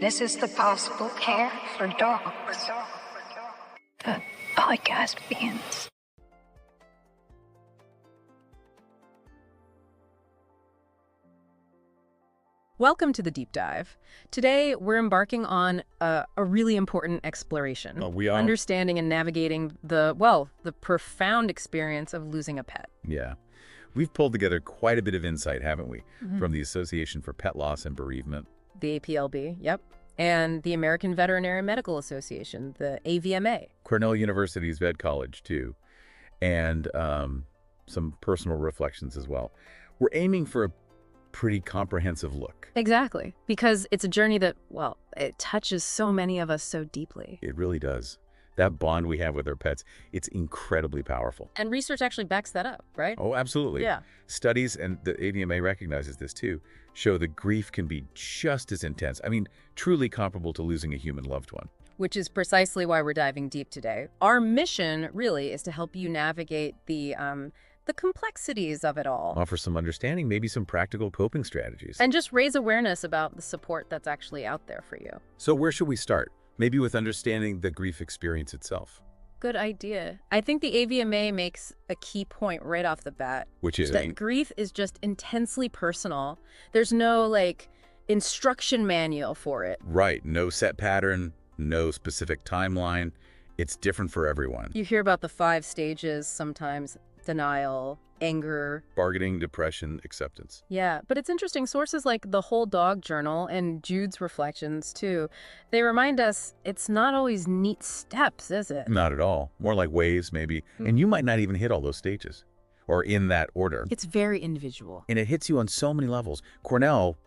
This is the Possible Care for Dogs. The podcast begins. Welcome to the Deep Dive. Today, we're embarking on a really important exploration. Oh, we are? Understanding and navigating the profound experience of losing a pet. Yeah. We've pulled together quite a bit of insight, haven't we? From the Association for Pet Loss and Bereavement. The APLB, yep. And the American Veterinary Medical Association, the AVMA. Cornell University's Vet College, too. And some personal reflections as well. We're aiming for a pretty comprehensive look. Exactly. Because it's a journey that, well, it touches so many of us so deeply. It really does. That bond we have with our pets, it's incredibly powerful. And research actually backs that up, right? Oh, absolutely. Yeah. Studies, and the AVMA recognizes this too, show that grief can be just as intense. I mean, truly comparable to losing a human loved one. Which is precisely why we're diving deep today. Our mission, really, is to help you navigate the complexities of it all. Offer some understanding, maybe some practical coping strategies. And just raise awareness about the support that's actually out there for you. So where should we start? Maybe with understanding the grief experience itself. Good idea. I think the AVMA makes a key point right off the bat. Which is? That grief is just intensely personal. There's no, instruction manual for it. Right. No set pattern, no specific timeline. It's different for everyone. You hear about the 5 stages sometimes: denial, anger, Bargaining, depression, acceptance. Yeah, but it's interesting. Sources like the Whole Dog Journal and Jude's Reflections, too, they remind us it's not always neat steps, is it? Not at all. More like waves, maybe. And you might not even hit all those stages or in that order. It's very individual. And it hits you on so many levels. Cornell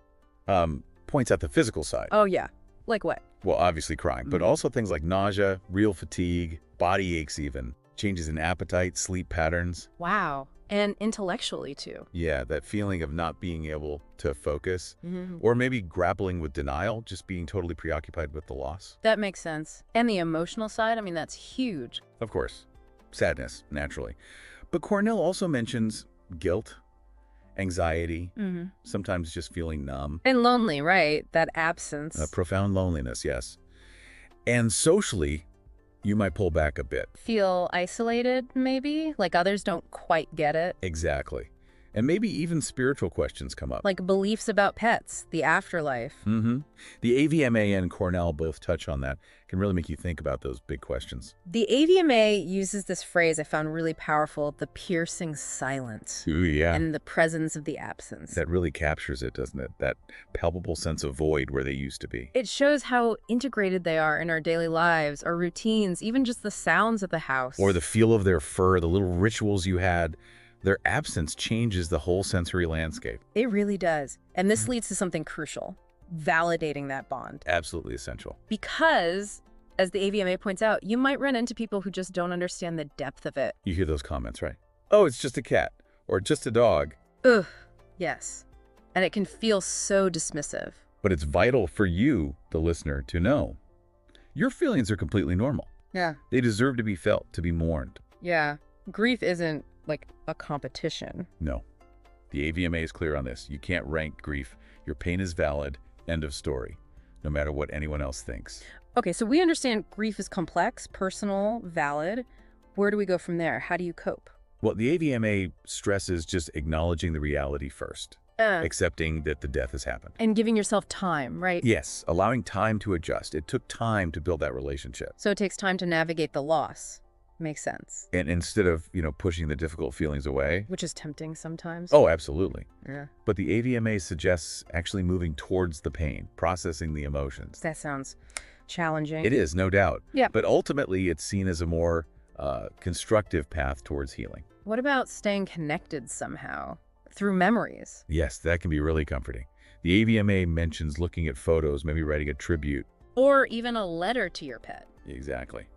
points out the physical side. Oh, yeah. Like what? Well, obviously crying, but also things like nausea, real fatigue, body aches even, changes in appetite, sleep patterns. Wow. And intellectually, too. Yeah, that feeling of not being able to focus, or maybe grappling with denial, just being totally preoccupied with the loss. That makes sense. And the emotional side, I mean, that's huge. Of course. Sadness, naturally. But Cornell also mentions guilt, anxiety, sometimes just feeling numb. And lonely, right? That absence. Profound loneliness, yes. And socially, you might pull back a bit. Feel isolated, maybe? Like others don't quite get it? Exactly. And maybe even spiritual questions come up. Like beliefs about pets, the afterlife. The AVMA and Cornell both touch on that. Can really make you think about those big questions. The AVMA uses this phrase I found really powerful: the piercing silence. Ooh, yeah. And the presence of the absence. That really captures it, doesn't it? That palpable sense of void where they used to be. It shows how integrated they are in our daily lives, our routines, even just the sounds of the house. Or the feel of their fur, the little rituals you had. Their absence changes the whole sensory landscape. It really does. And this leads to something crucial: validating that bond. Absolutely essential. Because, as the AVMA points out, you might run into people who just don't understand the depth of it. You hear those comments, right? Oh, it's just a cat. Or just a dog. Ugh, yes. And it can feel so dismissive. But it's vital for you, the listener, to know your feelings are completely normal. Yeah. They deserve to be felt, to be mourned. Yeah. Grief isn't like a competition. No. The AVMA is clear on this. You can't rank grief. Your pain is valid. End of story. No matter what anyone else thinks. Okay, so we understand grief is complex, personal, valid. Where do we go from there? How do you cope? Well, the AVMA stresses just acknowledging the reality first. Accepting that the death has happened. And giving yourself time, right? Yes, allowing time to adjust. It took time to build that relationship. So it takes time to navigate the loss. Makes sense. And instead of, pushing the difficult feelings away. Which is tempting sometimes. Oh, absolutely. Yeah. But the AVMA suggests actually moving towards the pain, processing the emotions. That sounds challenging. It is, no doubt. Yeah. But ultimately, it's seen as a more constructive path towards healing. What about staying connected somehow? Through memories? Yes, that can be really comforting. The AVMA mentions looking at photos, maybe writing a tribute. Or even a letter to your pet. Exactly.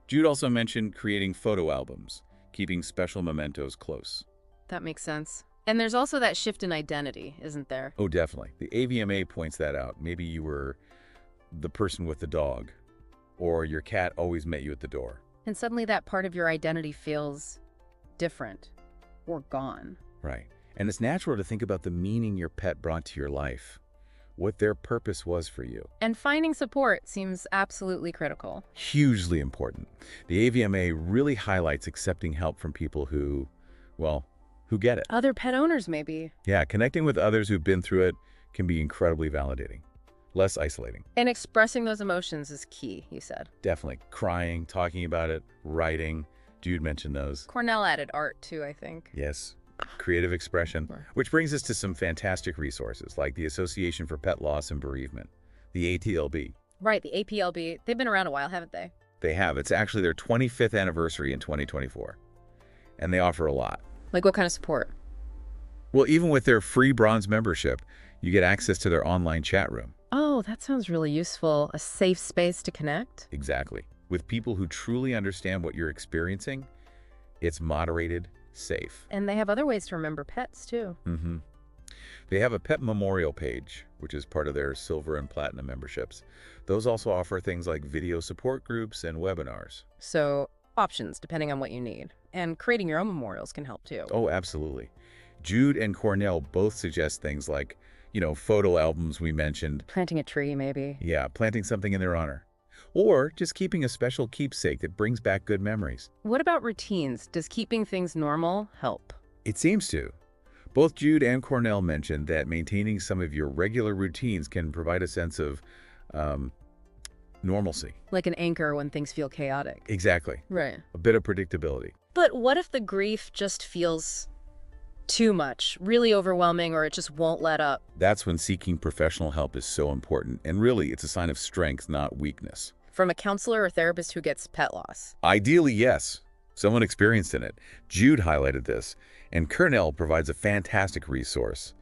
Jude also mentioned creating photo albums, keeping special mementos close. That makes sense. And there's also that shift in identity, isn't there? Oh, definitely. The AVMA points that out. Maybe you were the person with the dog, or your cat always met you at the door. And suddenly that part of your identity feels different or gone. Right. And it's natural to think about the meaning your pet brought to your life. what their purpose was for you. And finding support seems absolutely critical. Hugely important. The AVMA really highlights accepting help from people who, well, who get it. Other pet owners, maybe. Yeah, connecting with others who've been through it can be incredibly validating. Less isolating. And expressing those emotions is key, you said. Definitely. Crying, talking about it, writing. Jude mentioned those. Cornell added art, too, I think. Yes. Creative expression. Which brings us to some fantastic resources like the Association for Pet Loss and Bereavement, the ATLB. Right, the APLB. They've been around a while, haven't they? They have. It's actually their 25th anniversary in 2024. And they offer a lot. Like what kind of support? Well, even with their free bronze membership, you get access to their online chat room. Oh, that sounds really useful. A safe space to connect? Exactly. With people who truly understand what you're experiencing, it's moderated, safe. And they have other ways to remember pets, too. Mm-hmm. They have a pet memorial page, which is part of their silver and platinum memberships. Those also offer things like video support groups and webinars. So, options depending on what you need. And creating your own memorials can help, too. Oh, absolutely. Jude and Cornell both suggest things like, photo albums we mentioned. Planting a tree, maybe. Yeah, planting something in their honor. Or just keeping a special keepsake that brings back good memories. What about routines? Does keeping things normal help? It seems to. Both Jude and Cornell mentioned that maintaining some of your regular routines can provide a sense of normalcy. Like an anchor when things feel chaotic. Exactly. Right. A bit of predictability. But what if the grief just feels too much, really overwhelming, or it just won't let up? That's when seeking professional help is so important. And really, it's a sign of strength, not weakness. From a counselor or therapist who gets pet loss? Ideally, yes. Someone experienced in it. Jude highlighted this, and Cornell provides a fantastic resource,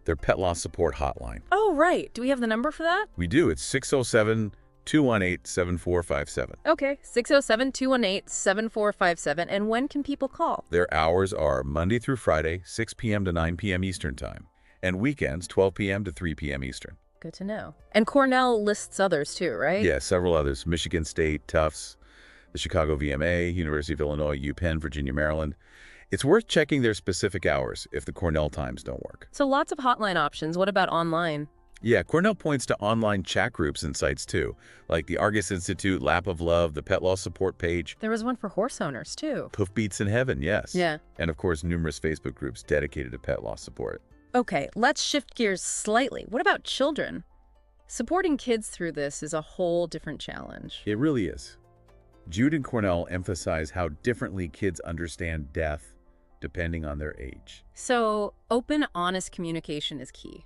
their pet loss support hotline. Oh, right. Do we have the number for that? We do. It's 607-218-7457. Okay, 607-218-7457. And when can people call? Their hours are Monday through Friday, 6 p.m. to 9 p.m. Eastern Time, and weekends, 12 p.m. to 3 p.m. Eastern. Good to know. And Cornell lists others too, right? Yeah, several others. Michigan State, Tufts, the Chicago VMA, University of Illinois, UPenn, Virginia, Maryland. It's worth checking their specific hours if the Cornell times don't work. So lots of hotline options. What about online? Yeah, Cornell points to online chat groups and sites too, like the Argus Institute, Lap of Love, the Pet Loss Support page. There was one for horse owners too. Poof Beats in Heaven, yes. Yeah. And of course, numerous Facebook groups dedicated to pet loss support. Okay, let's shift gears slightly. What about children? Supporting kids through this is a whole different challenge. It really is. Jude and Cornell emphasize how differently kids understand death depending on their age. So, open, honest communication is key,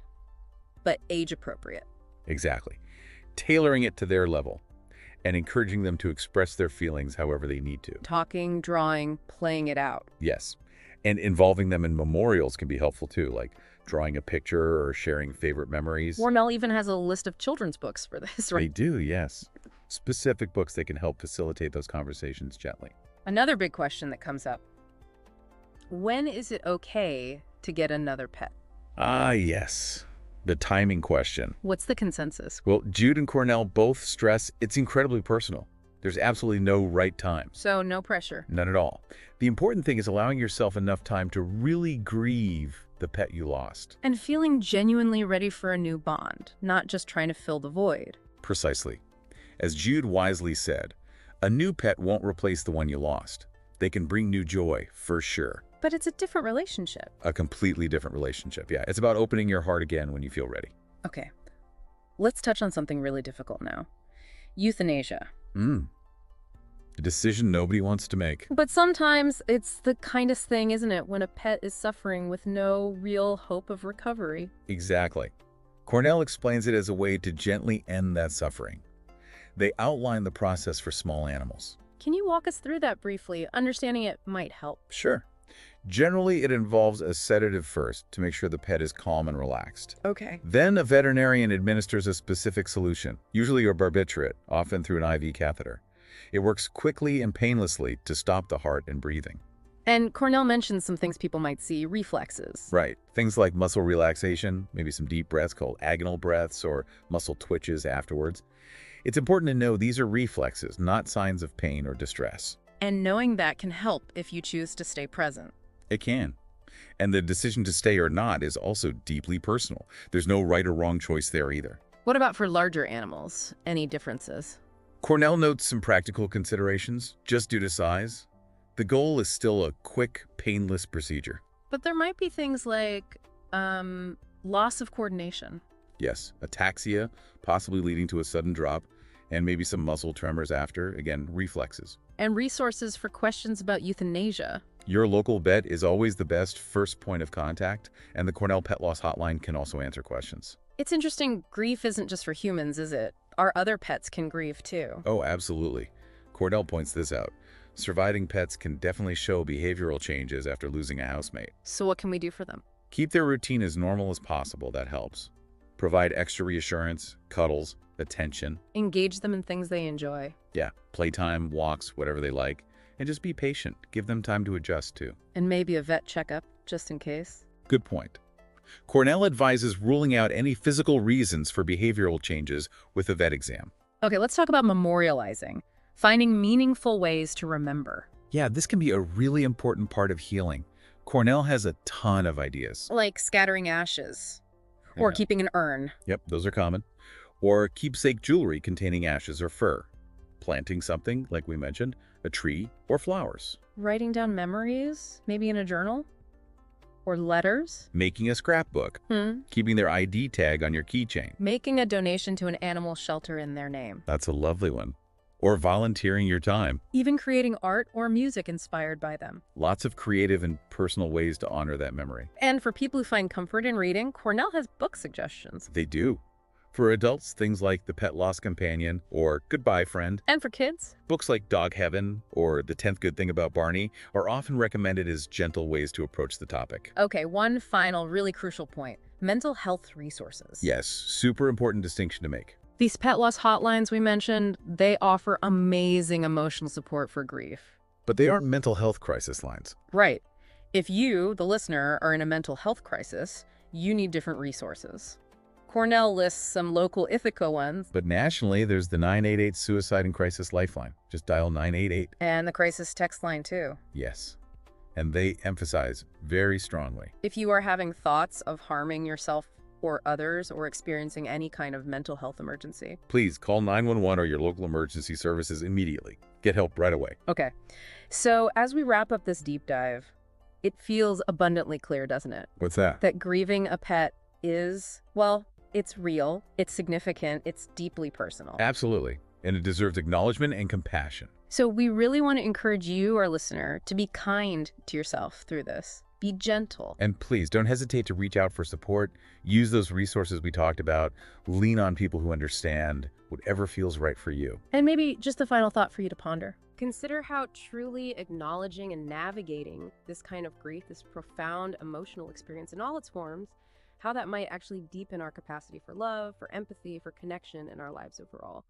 but age appropriate. Exactly. Tailoring it to their level and encouraging them to express their feelings however they need to. Talking, drawing, playing it out. Yes. And involving them in memorials can be helpful too, like drawing a picture or sharing favorite memories. Cornell even has a list of children's books for this, right? They do, yes. Specific books that can help facilitate those conversations gently. Another big question that comes up. When is it okay to get another pet? Ah, yes. The timing question. What's the consensus? Well, Jude and Cornell both stress it's incredibly personal. There's absolutely no right time. So no pressure. None at all. The important thing is allowing yourself enough time to really grieve the pet you lost. And feeling genuinely ready for a new bond, not just trying to fill the void. Precisely. As Jude wisely said, a new pet won't replace the one you lost. They can bring new joy, for sure. But it's a different relationship. A completely different relationship, yeah. It's about opening your heart again when you feel ready. Okay. Let's touch on something really difficult now. Euthanasia. A decision nobody wants to make. But sometimes it's the kindest thing, isn't it, when a pet is suffering with no real hope of recovery? Exactly. Cornell explains it as a way to gently end that suffering. They outline the process for small animals. Can you walk us through that briefly? Understanding it might help. Sure. Generally, it involves a sedative first to make sure the pet is calm and relaxed. Okay. Then a veterinarian administers a specific solution, usually a barbiturate, often through an IV catheter. It works quickly and painlessly to stop the heart and breathing. And Cornell mentioned some things people might see, reflexes. Right. Things like muscle relaxation, maybe some deep breaths called agonal breaths or muscle twitches afterwards. It's important to know these are reflexes, not signs of pain or distress. And knowing that can help if you choose to stay present. It can. And the decision to stay or not is also deeply personal. There's no right or wrong choice there either. What about for larger animals? Any differences? Cornell notes some practical considerations, just due to size. The goal is still a quick, painless procedure. But there might be things like loss of coordination. Yes, ataxia, possibly leading to a sudden drop, and maybe some muscle tremors after, again, reflexes. And resources for questions about euthanasia. Your local vet is always the best first point of contact, and the Cornell Pet Loss Hotline can also answer questions. It's interesting, grief isn't just for humans, is it? Our other pets can grieve too. Oh, absolutely. Cordell points this out. Surviving pets can definitely show behavioral changes after losing a housemate. So what can we do for them? Keep their routine as normal as possible, that helps. Provide extra reassurance, cuddles, attention. Engage them in things they enjoy. Yeah, playtime, walks, whatever they like. And just be patient. Give them time to adjust to. And maybe a vet checkup, just in case. Good point. Cornell advises ruling out any physical reasons for behavioral changes with a vet exam. Okay, let's talk about memorializing. Finding meaningful ways to remember. Yeah, this can be a really important part of healing. Cornell has a ton of ideas. Like scattering ashes. Or Yeah. keeping an urn. Yep, those are common. Or keepsake jewelry containing ashes or fur. Planting something, like we mentioned, a tree or flowers. Writing down memories, maybe in a journal? Or letters? Making a scrapbook. Keeping their ID tag on your keychain. Making a donation to an animal shelter in their name. That's a lovely one. Or volunteering your time. Even creating art or music inspired by them. Lots of creative and personal ways to honor that memory. And for people who find comfort in reading, Cornell has book suggestions. They do. For adults, things like The Pet Loss Companion or Goodbye Friend. And for kids? Books like Dog Heaven or The 10th Good Thing About Barney are often recommended as gentle ways to approach the topic. Okay, one final really crucial point. Mental health resources. Yes, super important distinction to make. These pet loss hotlines we mentioned, they offer amazing emotional support for grief. But they aren't mental health crisis lines. Right. If you, the listener, are in a mental health crisis, you need different resources. Cornell lists some local Ithaca ones. But nationally, there's the 988 Suicide and Crisis Lifeline. Just dial 988. And the crisis text line, too. Yes. And they emphasize very strongly. If you are having thoughts of harming yourself or others or experiencing any kind of mental health emergency. Please call 911 or your local emergency services immediately. Get help right away. Okay. So as we wrap up this deep dive, it feels abundantly clear, doesn't it? What's that? That grieving a pet is, well, it's real, it's significant, it's deeply personal. Absolutely. And it deserves acknowledgement and compassion. So we really want to encourage you, our listener, to be kind to yourself through this. Be gentle. And please don't hesitate to reach out for support. Use those resources we talked about. Lean on people who understand whatever feels right for you. And maybe just a final thought for you to ponder. Consider how truly acknowledging and navigating this kind of grief, this profound emotional experience in all its forms, how that might actually deepen our capacity for love, for empathy, for connection in our lives overall.